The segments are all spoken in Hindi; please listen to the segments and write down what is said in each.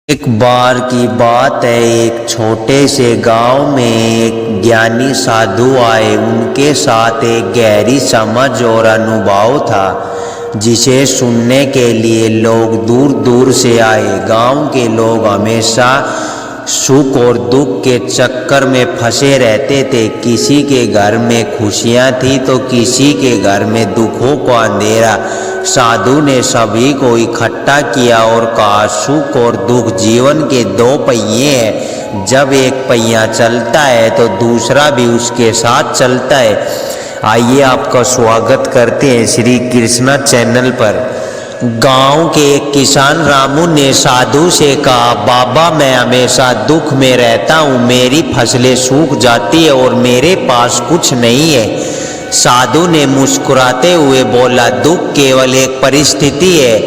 एक बार की बात है, एक छोटे से गांव में एक ज्ञानी साधु आए। उनके साथ एक गहरी समझ और अनुभव था जिसे सुनने के लिए लोग दूर दूर से आए। गांव के लोग हमेशा सुख और दुख के चक्कर में फंसे रहते थे। किसी के घर में खुशियां थी तो किसी के घर में दुखों का अंधेरा। साधु ने सभी को इकट्ठा किया और कहा, सुख और दुख जीवन के दो पहिए हैं। जब एक पहिया चलता है तो दूसरा भी उसके साथ चलता है। आइए आपका स्वागत करते हैं श्री कृष्णा चैनल पर। गांव के एक किसान रामू ने साधु से कहा, बाबा मैं हमेशा दुख में रहता हूँ, मेरी फसलें सूख जाती है और मेरे पास कुछ नहीं है। साधु ने मुस्कुराते हुए बोला, दुख केवल एक परिस्थिति है,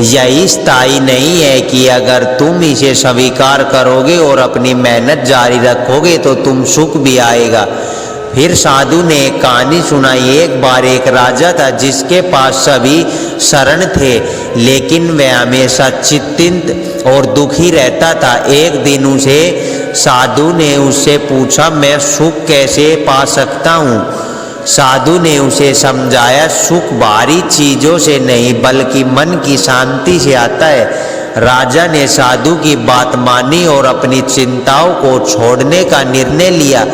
यही स्थायी नहीं है कि अगर तुम इसे स्वीकार करोगे और अपनी मेहनत जारी रखोगे तो तुम सुख भी आएगा। फिर साधु ने एक कहानी सुनाई। एक बार एक राजा था जिसके पास सभी शरण थे, लेकिन वह हमेशा चिंतित और दुखी रहता था। एक दिन उसे साधु ने उससे पूछा, मैं सुख कैसे पा सकता हूँ? साधु ने उसे समझाया, सुख बाहरी चीजों से नहीं बल्कि मन की शांति से आता है। राजा ने साधु की बात मानी और अपनी चिंताओं को छोड़ने का निर्णय लिया।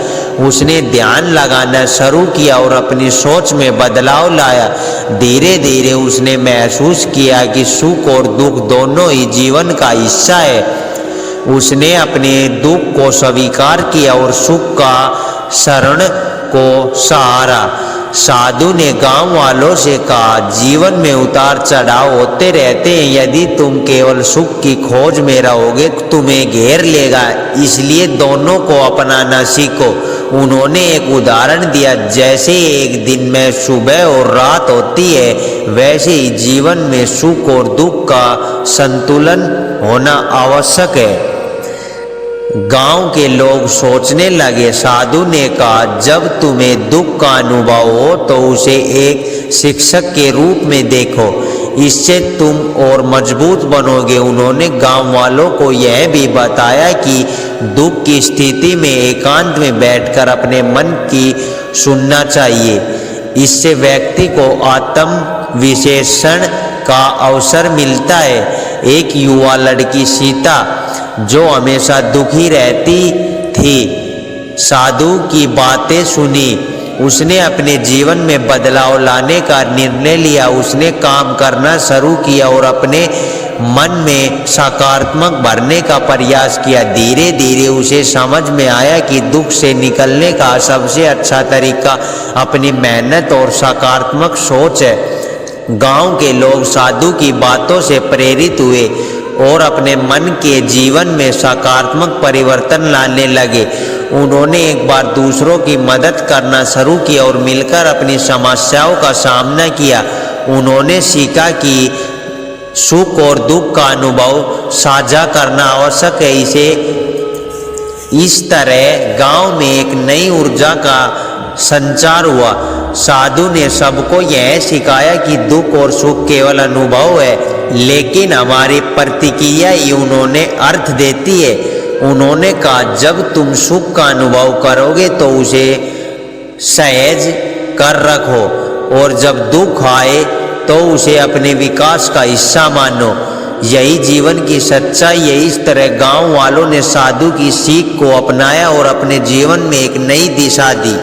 उसने ध्यान लगाना शुरू किया और अपनी सोच में बदलाव लाया। धीरे धीरे उसने महसूस किया कि सुख और दुख दोनों ही जीवन का हिस्सा है। उसने अपने दुख को स्वीकार किया और सुख का शरण को सहारा। साधु ने गांव वालों से कहा, जीवन में उतार चढ़ाव होते रहते हैं, यदि तुम केवल सुख की खोज में रहोगे तुम्हें घेर लेगा, इसलिए दोनों को अपनाना सीखो। उन्होंने एक उदाहरण दिया, जैसे एक दिन में सुबह और रात होती है वैसे ही जीवन में सुख और दुख का संतुलन होना आवश्यक है। गांव के लोग सोचने लगे। साधु ने कहा, जब तुम्हें दुख का अनुभव हो तो उसे एक शिक्षक के रूप में देखो, इससे तुम और मजबूत बनोगे। उन्होंने गांव वालों को यह भी बताया कि दुख की स्थिति में एकांत में बैठकर अपने मन की सुनना चाहिए। इससे व्यक्ति को आत्म विश्लेषण का अवसर मिलता है। एक युवा लड़की सीता जो हमेशा दुखी रहती थी, साधु की बातें सुनी। उसने अपने जीवन में बदलाव लाने का निर्णय लिया। उसने काम करना शुरू किया और अपने मन में सकारात्मक भरने का प्रयास किया। धीरे धीरे उसे समझ में आया कि दुख से निकलने का सबसे अच्छा तरीका अपनी मेहनत और सकारात्मक सोच है। गांव के लोग साधु की बातों से प्रेरित हुए और अपने मन के जीवन में सकारात्मक परिवर्तन लाने लगे। उन्होंने एक बार दूसरों की मदद करना शुरू किया और मिलकर अपनी समस्याओं का सामना किया। उन्होंने सीखा कि सुख और दुख का अनुभव साझा करना आवश्यक है। इस तरह गांव में एक नई ऊर्जा का संचार हुआ। साधु ने सबको यह सिखाया कि दुख और सुख केवल अनुभव है, लेकिन हमारी प्रतिक्रिया ही उन्होंने अर्थ देती है। उन्होंने कहा, जब तुम सुख का अनुभव करोगे तो उसे सहज कर रखो और जब दुख आए तो उसे अपने विकास का हिस्सा मानो। यही जीवन की सच्चाई है। इस तरह गांव वालों ने साधु की सीख को अपनाया और अपने जीवन में एक नई दिशा दी।